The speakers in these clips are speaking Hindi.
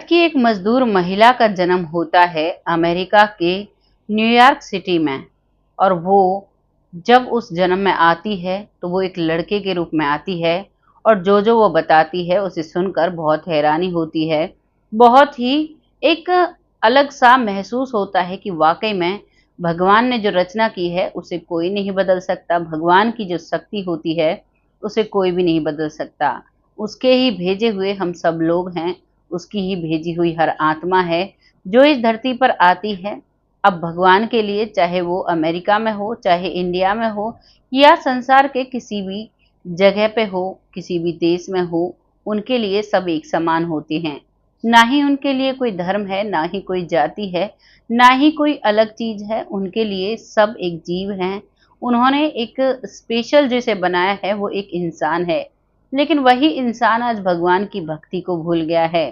की एक मजदूर महिला का जन्म होता है अमेरिका के न्यूयॉर्क सिटी में। और वो जब उस जन्म में आती है तो वो एक लड़के के रूप में आती है। और जो जो वो बताती है उसे सुनकर बहुत हैरानी होती है। बहुत ही एक अलग सा महसूस होता है कि वाकई में भगवान ने जो रचना की है उसे कोई नहीं बदल सकता। भगवान की जो शक्ति होती है उसे कोई भी नहीं बदल सकता। उसके ही भेजे हुए हम सब लोग हैं, उसकी ही भेजी हुई हर आत्मा है जो इस धरती पर आती है। अब भगवान के लिए चाहे वो अमेरिका में हो, चाहे इंडिया में हो, या संसार के किसी भी जगह पे हो, किसी भी देश में हो, उनके लिए सब एक समान होते हैं। ना ही उनके लिए कोई धर्म है, ना ही कोई जाति है, ना ही कोई अलग चीज है। उनके लिए सब एक जीव हैं। उन्होंने एक स्पेशल जिसे बनाया है वो एक इंसान है। लेकिन वही इंसान आज भगवान की भक्ति को भूल गया है।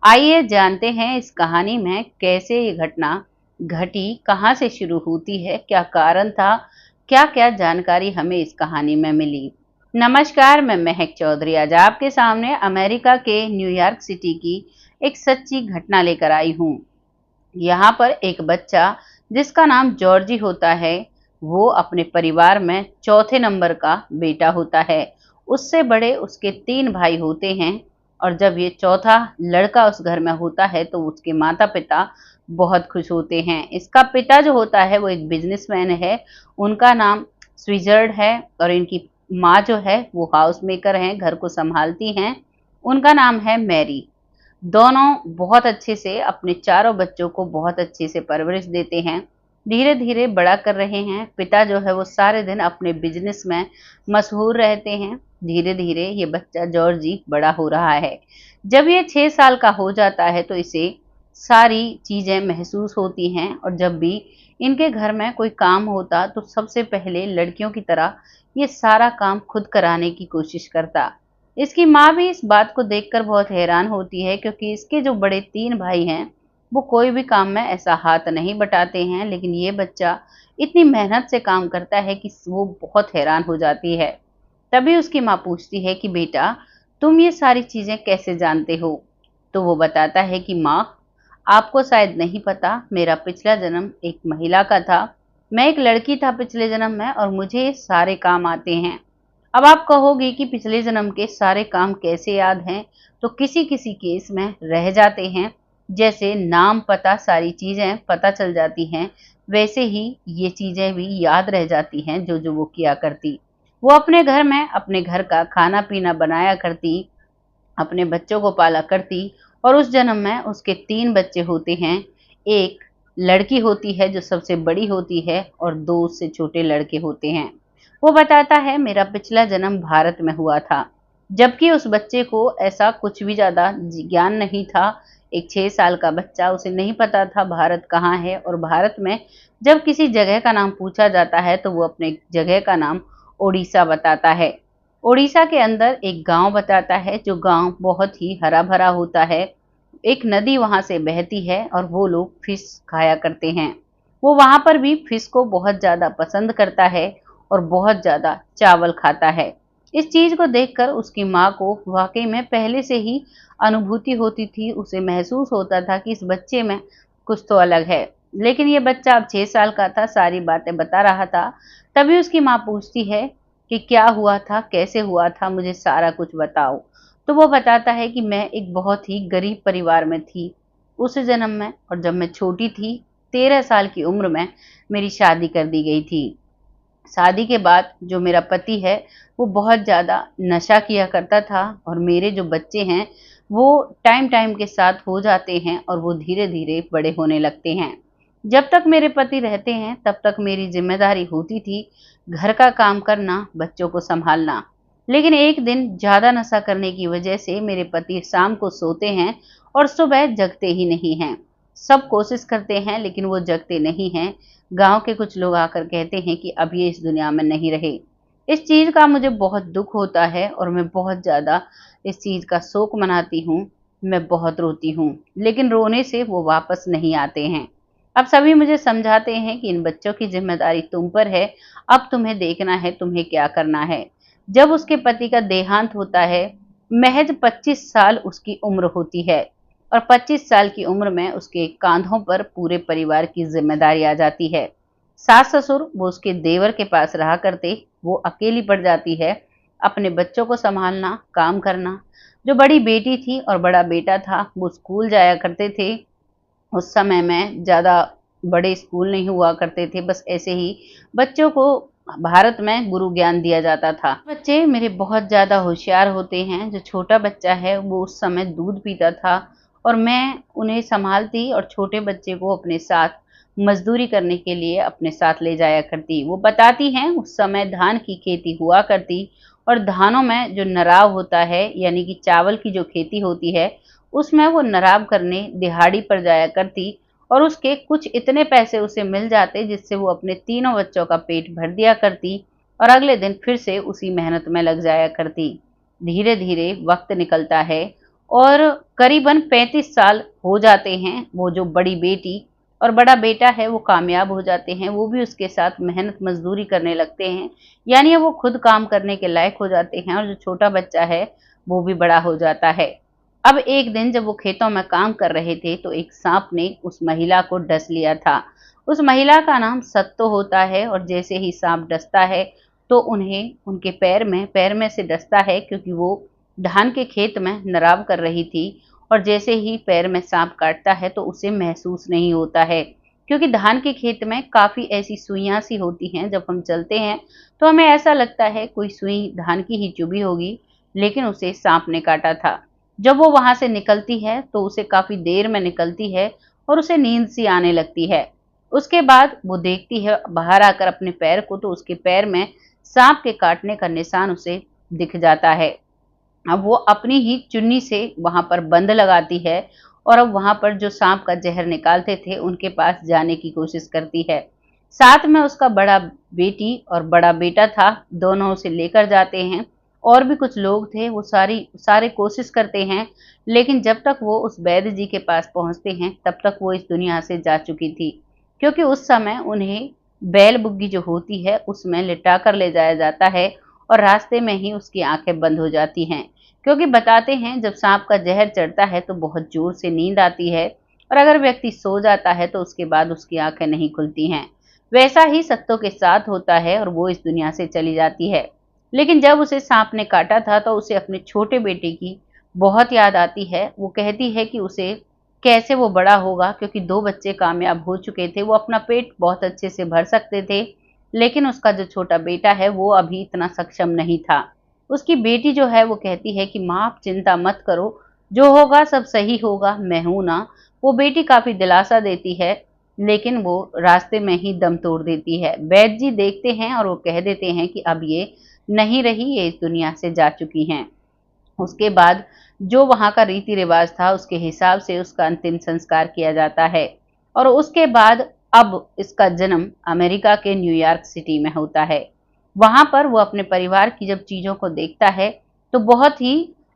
आइए जानते हैं इस कहानी में कैसे ये घटना घटी, कहाँ से शुरू होती है, क्या कारण था, क्या क्या जानकारी हमें इस कहानी में मिली। नमस्कार, मैं महक चौधरी आज आपके सामने अमेरिका के न्यूयॉर्क सिटी की एक सच्ची घटना लेकर आई हूँ। यहाँ पर एक बच्चा जिसका नाम जॉर्जी होता है, वो अपने परिवार में चौथे नंबर का बेटा होता है। उससे बड़े उसके 3 भाई होते हैं। और जब ये चौथा लड़का उस घर में होता है तो उसके माता पिता बहुत खुश होते हैं। इसका पिता जो होता है वो एक बिजनेसमैन है। उनका नाम स्विजर्ड है। और इनकी माँ जो है वो हाउस मेकर हैं, घर को संभालती हैं। उनका नाम है मैरी। दोनों बहुत अच्छे से अपने चारों बच्चों को बहुत अच्छे से परवरिश देते हैं, धीरे धीरे बड़ा कर रहे हैं। पिता जो है वो सारे दिन अपने बिजनेस में मशहूर रहते हैं। धीरे धीरे ये बच्चा जॉर्जी बड़ा हो रहा है। जब ये 6 साल का हो जाता है तो इसे सारी चीजें महसूस होती हैं। और जब भी इनके घर में कोई काम होता तो सबसे पहले लड़कियों की तरह ये सारा काम खुद कराने की कोशिश करता। इसकी माँ भी इस बात को देखकर बहुत हैरान होती है, क्योंकि इसके जो बड़े 3 भाई हैं वो कोई भी काम में ऐसा हाथ नहीं बटाते हैं, लेकिन ये बच्चा इतनी मेहनत से काम करता है कि वो बहुत हैरान हो जाती है। तभी उसकी माँ पूछती है कि बेटा, तुम ये सारी चीजें कैसे जानते हो। तो वो बताता है कि माँ, आपको शायद नहीं पता, मेरा पिछला जन्म एक महिला का था। मैं एक लड़की था पिछले जन्म में और मुझे ये सारे काम आते हैं। अब आप कहोगे कि पिछले जन्म के सारे काम कैसे याद हैं, तो किसी किसी केस में रह जाते हैं। जैसे नाम, पता, सारी चीजें पता चल जाती हैं, वैसे ही ये चीजें भी याद रह जाती हैं जो जो वो किया करती। वो अपने घर में अपने घर का खाना पीना बनाया करती, अपने बच्चों को पाला करती। और उस जन्म में उसके 3 बच्चे होते हैं। एक लड़की होती है जो सबसे बड़ी होती है, और 2 उससे छोटे लड़के होते हैं। वो बताता है मेरा पिछला जन्म भारत में हुआ था। जबकि उस बच्चे को ऐसा कुछ भी ज्यादा ज्ञान नहीं था। एक 6 साल का बच्चा, उसे नहीं पता था भारत कहाँ है। और भारत में जब किसी जगह का नाम पूछा जाता है तो वो अपने जगह का नाम ओडिशा बताता है। ओडिशा के अंदर एक गांव बताता है, जो गांव बहुत ही हरा भरा होता है। एक नदी वहां से बहती है और वो लोग फिश खाया करते हैं। वो वहां पर भी फिश को बहुत ज्यादा पसंद करता है और बहुत ज्यादा चावल खाता है। इस चीज को देखकर उसकी माँ को वाकई में पहले से ही अनुभूति होती थी। उसे महसूस होता था कि इस बच्चे में कुछ तो अलग है। लेकिन ये बच्चा अब 6 साल का था, सारी बातें बता रहा था। तभी उसकी माँ पूछती है कि क्या हुआ था, कैसे हुआ था, मुझे सारा कुछ बताओ। तो वो बताता है कि मैं एक बहुत ही गरीब परिवार में थी उस जन्म में। और जब मैं छोटी थी, 13 साल की उम्र में मेरी शादी कर दी गई थी। शादी के बाद जो मेरा पति है वो बहुत ज़्यादा नशा किया करता था। और मेरे जो बच्चे हैं वो टाइम टाइम के साथ हो जाते हैं और वो धीरे धीरे बड़े होने लगते हैं। जब तक मेरे पति रहते हैं तब तक मेरी जिम्मेदारी होती थी घर का काम करना, बच्चों को संभालना। लेकिन एक दिन ज़्यादा नशा करने की वजह से मेरे पति शाम को सोते हैं और सुबह जगते ही नहीं हैं। सब कोशिश करते हैं लेकिन वो जगते नहीं हैं। गांव के कुछ लोग आकर कहते हैं कि अब ये इस दुनिया में नहीं रहे। इस चीज का मुझे बहुत दुख होता है और मैं बहुत ज्यादा इस चीज का शोक मनाती हूँ। मैं बहुत रोती हूँ, लेकिन रोने से वो वापस नहीं आते हैं। अब सभी मुझे समझाते हैं कि इन बच्चों की जिम्मेदारी तुम पर है, अब तुम्हें देखना है तुम्हें क्या करना है। जब उसके पति का देहांत होता है, महज 25 साल उसकी उम्र होती है। और 25 साल की उम्र में उसके कांधों पर पूरे परिवार की जिम्मेदारी आ जाती है। सास ससुर वो उसके देवर के पास रहा करते, वो अकेली पड़ जाती है अपने बच्चों को संभालना, काम करना। जो बड़ी बेटी थी और बड़ा बेटा था वो स्कूल जाया करते थे। उस समय में ज़्यादा बड़े स्कूल नहीं हुआ करते थे, बस ऐसे ही बच्चों को भारत में गुरु ज्ञान दिया जाता था। बच्चे मेरे बहुत ज़्यादा होशियार होते हैं। जो छोटा बच्चा है वो उस समय दूध पीता था और मैं उन्हें संभालती और छोटे बच्चे को अपने साथ मजदूरी करने के लिए अपने साथ ले जाया करती। वो बताती हैं उस समय धान की खेती हुआ करती और धानों में जो नराव होता है यानी कि चावल की जो खेती होती है उसमें वो नराब करने दिहाड़ी पर जाया करती और उसके कुछ इतने पैसे उसे मिल जाते जिससे वो अपने तीनों बच्चों का पेट भर दिया करती और अगले दिन फिर से उसी मेहनत में लग जाया करती। धीरे धीरे वक्त निकलता है और करीबन 35 साल हो जाते हैं। वो जो बड़ी बेटी और बड़ा बेटा है वो कामयाब हो जाते हैं, वो भी उसके साथ मेहनत मजदूरी करने लगते हैं, यानी वो खुद काम करने के लायक हो जाते हैं और जो छोटा बच्चा है वो भी बड़ा हो जाता है। अब एक दिन जब वो खेतों में काम कर रहे थे तो एक सांप ने उस महिला को डस लिया था। उस महिला का नाम सत्तो होता है और जैसे ही सांप डसता है तो उन्हें उनके पैर में से डसता है क्योंकि वो धान के खेत में नराब कर रही थी और जैसे ही पैर में सांप काटता है तो उसे महसूस नहीं होता है क्योंकि धान के खेत में काफी ऐसी सुइयां सी होती हैं। जब हम चलते हैं तो हमें ऐसा लगता है कोई सुई धान की ही चुभी होगी, लेकिन उसे सांप ने काटा था। जब वो वहां से निकलती है तो उसे काफी देर में निकलती है और उसे नींद सी आने लगती है। उसके बाद वो देखती है बाहर आकर अपने पैर को तो उसके पैर में सांप के काटने का निशान उसे दिख जाता है। अब वो अपनी ही चुन्नी से वहां पर बंद लगाती है और अब वहां पर जो सांप का जहर निकालते थे उनके पास जाने की कोशिश करती है। साथ में उसका बड़ा बेटी और बड़ा बेटा था, दोनों उसे लेकर जाते हैं। और भी कुछ लोग थे, वो सारे कोशिश करते हैं, लेकिन जब तक वो उस वैद्य जी के पास पहुंचते हैं तब तक वो इस दुनिया से जा चुकी थी, क्योंकि उस समय उन्हें बैल बुग्गी जो होती है उसमें लिटा कर ले जाया जाता है और रास्ते में ही उसकी आंखें बंद हो जाती हैं। क्योंकि बताते हैं जब सांप का जहर चढ़ता है तो बहुत जोर से नींद आती है और अगर व्यक्ति सो जाता है तो उसके बाद उसकी आंखें नहीं खुलती हैं। वैसा ही सत्तो के साथ होता है और वो इस दुनिया से चली जाती है। लेकिन जब उसे सांप ने काटा था तो उसे अपने छोटे बेटे की बहुत याद आती है। वो कहती है कि उसे कैसे वो बड़ा होगा, क्योंकि दो बच्चे कामयाब हो चुके थे, वो अपना पेट बहुत अच्छे से भर सकते थे, लेकिन उसका जो छोटा बेटा है वो अभी इतना सक्षम नहीं था। उसकी बेटी जो है वो कहती है कि माँ आप चिंता मत करो, जो होगा सब सही होगा, मैं हूं ना। वो बेटी काफी दिलासा देती है, लेकिन वो रास्ते में ही दम तोड़ देती है। वैद्य जी देखते हैं और वो कह देते हैं कि अब ये नहीं रही, ये इस दुनिया से जा चुकी हैं। उसके बाद जो वहाँ का रीति रिवाज था उसके हिसाब से उसका अंतिम संस्कार किया जाता है और उसके बाद अब इसका जन्म अमेरिका के न्यूयॉर्क सिटी में होता है। वहां पर वो अपने परिवार की जब चीजों को देखता है तो बहुत ही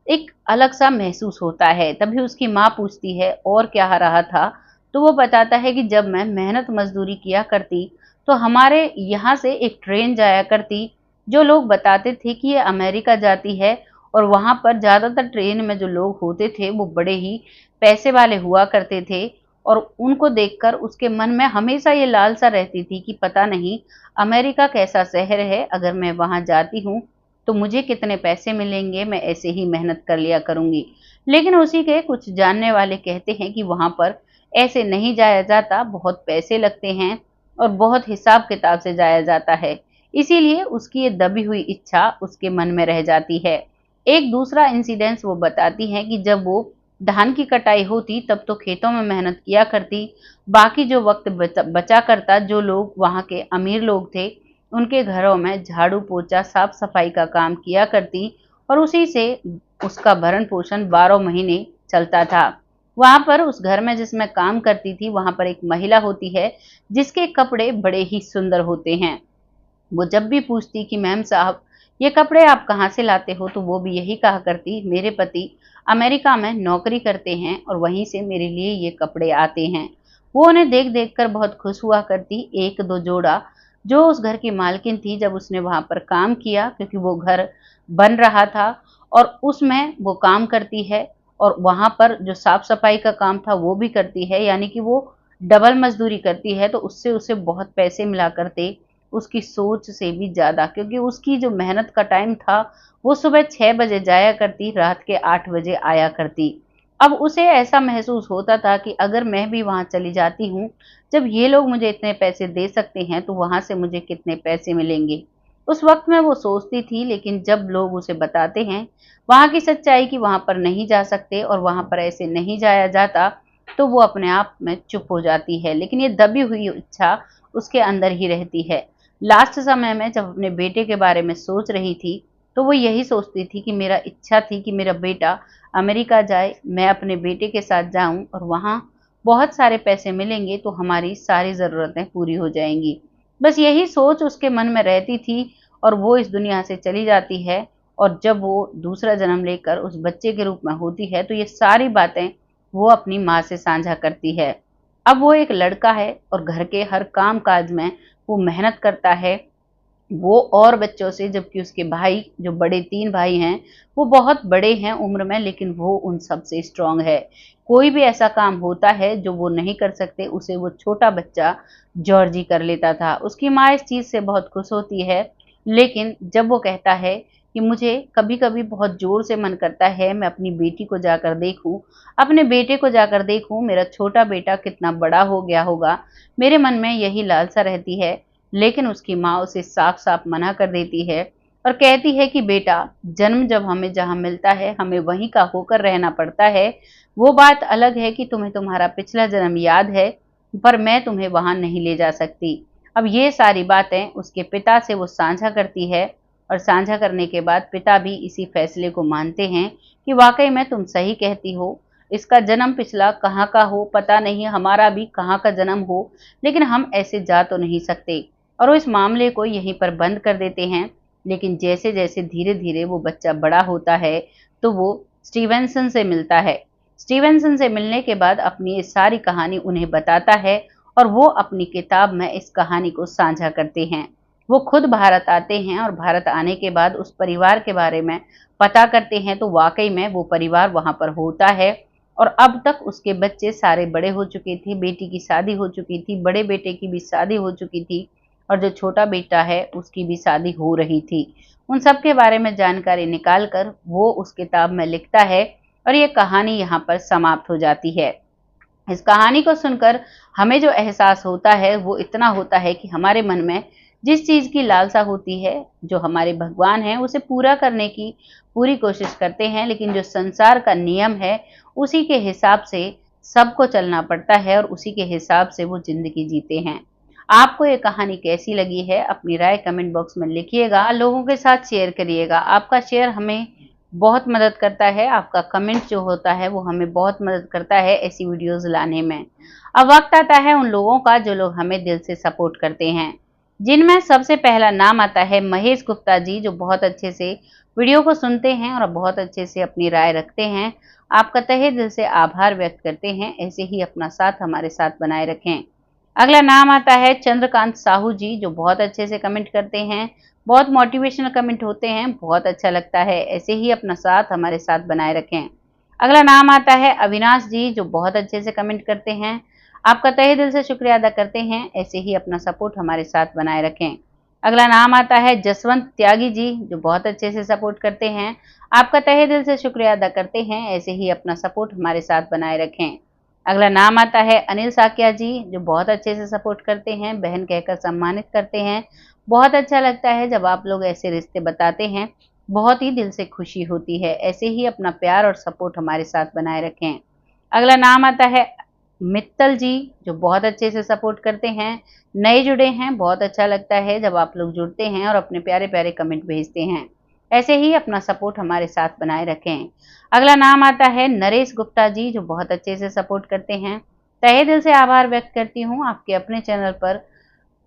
एक अलग सा महसूस होता है। तभी उसकी माँ पूछती है और क्या रहा था, तो वो बताता है कि जब मैं मेहनत मजदूरी किया करती तो हमारे यहाँ से एक ट्रेन जाया करती, जो लोग बताते थे कि ये अमेरिका जाती है और वहां पर ज्यादातर ट्रेन में जो लोग होते थे वो बड़े ही पैसे वाले हुआ करते थे और उनको देखकर उसके मन में हमेशा ये लालसा रहती थी कि पता नहीं अमेरिका कैसा शहर है, अगर मैं वहां जाती हूँ तो मुझे कितने पैसे मिलेंगे, मैं ऐसे ही मेहनत कर लिया करूंगी। लेकिन उसी के कुछ जानने वाले कहते हैं कि वहां पर ऐसे नहीं जाया जाता, बहुत पैसे लगते हैं और बहुत हिसाब किताब से जाया जाता है। इसीलिए उसकी ये दबी हुई इच्छा उसके मन में रह जाती है। एक दूसरा इंसिडेंस वो बताती हैं कि जब वो धान की कटाई होती तब तो खेतों में मेहनत किया करती, बाकी जो वक्त बचा करता जो लोग वहाँ के अमीर लोग थे उनके घरों में झाड़ू पोछा साफ सफाई का काम किया करती और उसी से उसका भरण पोषण 12 महीने चलता था। वहां पर उस घर में जिसमें काम करती थी वहां पर एक महिला होती है जिसके कपड़े बड़े ही सुंदर होते हैं। वो जब भी पूछती कि मैम साहब ये कपड़े आप कहाँ से लाते हो, तो वो भी यही कहा करती मेरे पति अमेरिका में नौकरी करते हैं और वहीं से मेरे लिए ये कपड़े आते हैं। वो उन्हें देख देख कर बहुत खुश हुआ करती। एक दो जोड़ा जो उस घर की मालकिन थी, जब उसने वहां पर काम किया क्योंकि वो घर बन रहा था और उसमें वो काम करती है और वहाँ पर जो साफ-सफाई का काम था वो भी करती है, यानी कि वो डबल मज़दूरी करती है, तो उससे उसे बहुत पैसे मिला करते, उसकी सोच से भी ज़्यादा, क्योंकि उसकी जो मेहनत का टाइम था, वो सुबह 6 बजे जाया करती, रात के 8 बजे आया करती। अब उसे ऐसा महसूस होता था कि अगर मैं भी वहाँ चली जाती हूँ, जब ये लोग मुझे इतने पैसे दे सकते हैं, तो वहाँ से मुझे कितने पैसे मिलेंगे। उस वक़्त में वो सोचती थी, लेकिन जब लोग उसे बताते हैं, वहाँ की सच्चाई कि वहाँ पर नहीं जा सकते और वहाँ पर ऐसे नहीं जाया जाता, तो वो अपने आप में चुप हो जाती है। लेकिन ये दबी हुई इच्छा उसके अंदर ही रहती है। लास्ट समय में जब अपने बेटे के बारे में सोच रही थी, तो वो यही सोचती थी कि मेरा इच्छा थी कि मेरा बेटा अमेरिका जाए, मैं अपने बेटे के साथ जाऊँ और वहाँ बहुत सारे पैसे मिलेंगे, तो हमारी सारी ज़रूरतें पूरी हो जाएँगी। बस यही सोच उसके मन में रहती थी और वो इस दुनिया से चली जाती है, और जब वो दूसरा जन्म लेकर उस बच्चे के रूप में होती है, तो ये सारी बातें वो अपनी माँ से साझा करती है। अब वो एक लड़का है और घर के हर काम-काज में वो मेहनत करता है, वो और बच्चों से, जबकि उसके भाई जो बड़े 3 भाई हैं, वो बहुत बड़े हैं उम्र में, लेकिन वो उन सबसे स्ट्रॉन्ग है। कोई भी ऐसा काम होता है जो वो नहीं कर सकते, उसे वो छोटा बच्चा जॉर्जी कर लेता था। उसकी माँ इस चीज़ से बहुत खुश होती है, लेकिन जब वो कहता है कि मुझे कभी-कभी बहुत ज़ोर से मन करता है मैं अपनी बेटी को जाकर देखूँ, अपने बेटे को जाकर देखूँ, मेरा छोटा बेटा कितना बड़ा हो गया होगा, मेरे मन में यही लालसा रहती है। लेकिन उसकी माँ उसे साफ-साफ मना कर देती है और कहती है कि बेटा, जन्म जब हमें जहाँ मिलता है, हमें वहीं का होकर रहना पड़ता है। वो बात अलग है कि तुम्हें तुम्हारा पिछला जन्म याद है, पर मैं तुम्हें वहाँ नहीं ले जा सकती। अब ये सारी बातें उसके पिता से वो साझा करती है और साझा करने के बाद पिता भी इसी फैसले को मानते हैं कि वाक़ई में तुम सही कहती हो। इसका जन्म पिछला कहाँ का हो पता नहीं, हमारा भी कहाँ का जन्म हो, लेकिन हम ऐसे जा तो नहीं सकते। और वो इस मामले को यहीं पर बंद कर देते हैं। लेकिन जैसे-जैसे धीरे-धीरे वो बच्चा बड़ा होता है, तो वो स्टीवेंसन से मिलता है। स्टीवेंसन से मिलने के बाद अपनी ये सारी कहानी उन्हें बताता है और वो अपनी किताब में इस कहानी को साझा करते हैं। वो खुद भारत आते हैं और भारत आने के बाद उस परिवार के बारे में पता करते हैं, तो वाक़ई में वो परिवार वहाँ पर होता है और अब तक उसके बच्चे सारे बड़े हो चुके थे, बेटी की शादी हो चुकी थी, बड़े बेटे की भी शादी हो चुकी थी और जो छोटा बेटा है उसकी भी शादी हो रही थी। उन सब के बारे में जानकारी निकाल कर वो उस किताब में लिखता है और ये कहानी यहाँ पर समाप्त हो जाती है। इस कहानी को सुनकर हमें जो एहसास होता है वो इतना होता है कि हमारे मन में जिस चीज़ की लालसा होती है, जो हमारे भगवान हैं उसे पूरा करने की पूरी कोशिश करते हैं, लेकिन जो संसार का नियम है उसी के हिसाब से सबको चलना पड़ता है और उसी के हिसाब से वो ज़िंदगी जीते हैं। आपको ये कहानी कैसी लगी है? अपनी राय कमेंट बॉक्स में लिखिएगा, लोगों के साथ शेयर करिएगा। आपका शेयर हमें बहुत मदद करता है, आपका कमेंट जो होता है वो हमें बहुत मदद करता है ऐसी वीडियोज़ लाने में। अब वक़्त आता है उन लोगों का जो लोग हमें दिल से सपोर्ट करते हैं, जिनमें सबसे पहला नाम आता है महेश गुप्ता जी, जो बहुत अच्छे से वीडियो को सुनते हैं और बहुत अच्छे से अपनी राय रखते हैं। आपका तहे दिल से आभार व्यक्त करते हैं, ऐसे ही अपना साथ हमारे साथ बनाए रखें। अगला नाम आता है चंद्रकांत साहू जी, जो बहुत अच्छे से कमेंट करते हैं, बहुत मोटिवेशनल कमेंट होते हैं, बहुत अच्छा लगता है, ऐसे ही अपना साथ हमारे साथ बनाए रखें। अगला नाम आता है अविनाश जी, जो बहुत अच्छे से कमेंट करते हैं, आपका तहे दिल से शुक्रिया अदा करते हैं, ऐसे ही अपना सपोर्ट हमारे साथ बनाए रखें। अगला नाम आता है जसवंत त्यागी जी, जो बहुत अच्छे से सपोर्ट करते हैं, आपका तहे दिल से शुक्रिया अदा करते हैं, ऐसे ही अपना सपोर्ट हमारे साथ बनाए रखें। अगला नाम आता है अनिल साकिया जी, जो बहुत अच्छे से सपोर्ट करते हैं, बहन कहकर सम्मानित करते हैं। बहुत अच्छा लगता है जब आप लोग ऐसे रिश्ते बताते हैं, बहुत ही दिल से खुशी होती है। ऐसे ही अपना प्यार और सपोर्ट हमारे साथ बनाए रखें। अगला नाम आता है मित्तल जी, जो बहुत अच्छे से सपोर्ट करते हैं, नए जुड़े हैं, बहुत अच्छा लगता है जब आप लोग जुड़ते हैं और अपने प्यारे-प्यारे कमेंट भेजते हैं। ऐसे ही अपना सपोर्ट हमारे साथ बनाए रखें। अगला नाम आता है नरेश गुप्ता जी, जो बहुत अच्छे से सपोर्ट करते हैं। तहे दिल से आभार व्यक्त करती हूँ, आपके अपने चैनल पर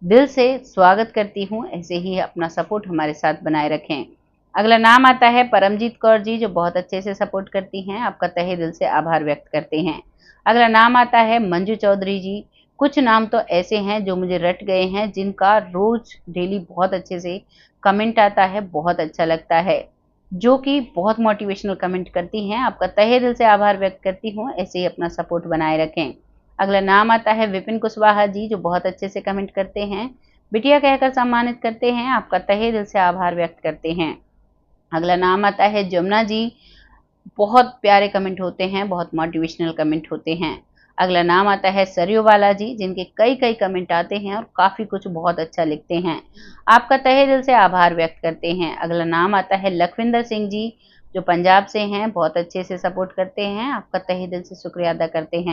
दिल से स्वागत करती हूँ, ऐसे ही अपना सपोर्ट हमारे साथ बनाए रखें। अगला नाम आता है परमजीत कौर जी, जो बहुत अच्छे से सपोर्ट करती हैं, आपका तहे दिल से आभार व्यक्त करते हैं। अगला नाम आता है मंजू चौधरी जी। कुछ नाम तो ऐसे हैं जो मुझे रट गए हैं, जिनका रोज डेली बहुत अच्छे से कमेंट आता है, बहुत अच्छा लगता है। जो कि बहुत मोटिवेशनल कमेंट करती हैं। आपका तहे दिल से आभार व्यक्त करती हूँ, ऐसे ही अपना सपोर्ट बनाए रखें। अगला नाम आता है विपिन कुशवाहा जी, जो बहुत अच्छे से कमेंट करते हैं, बिटिया कहकर सम्मानित करते हैं, आपका तहे दिल से आभार व्यक्त करते हैं। अगला नाम आता है जमुना जी, बहुत प्यारे कमेंट होते हैं, बहुत मोटिवेशनल कमेंट होते हैं। अगला नाम आता है सरयू वाला जी, जिनके कई कमेंट आते हैं और काफ़ी कुछ बहुत अच्छा लिखते हैं। आपका तहे दिल से आभार व्यक्त करते हैं। अगला नाम आता है लखविंदर सिंह जी, जो पंजाब से हैं, बहुत अच्छे से सपोर्ट करते हैं, आपका तहे दिल से शुक्रिया अदा करते हैं।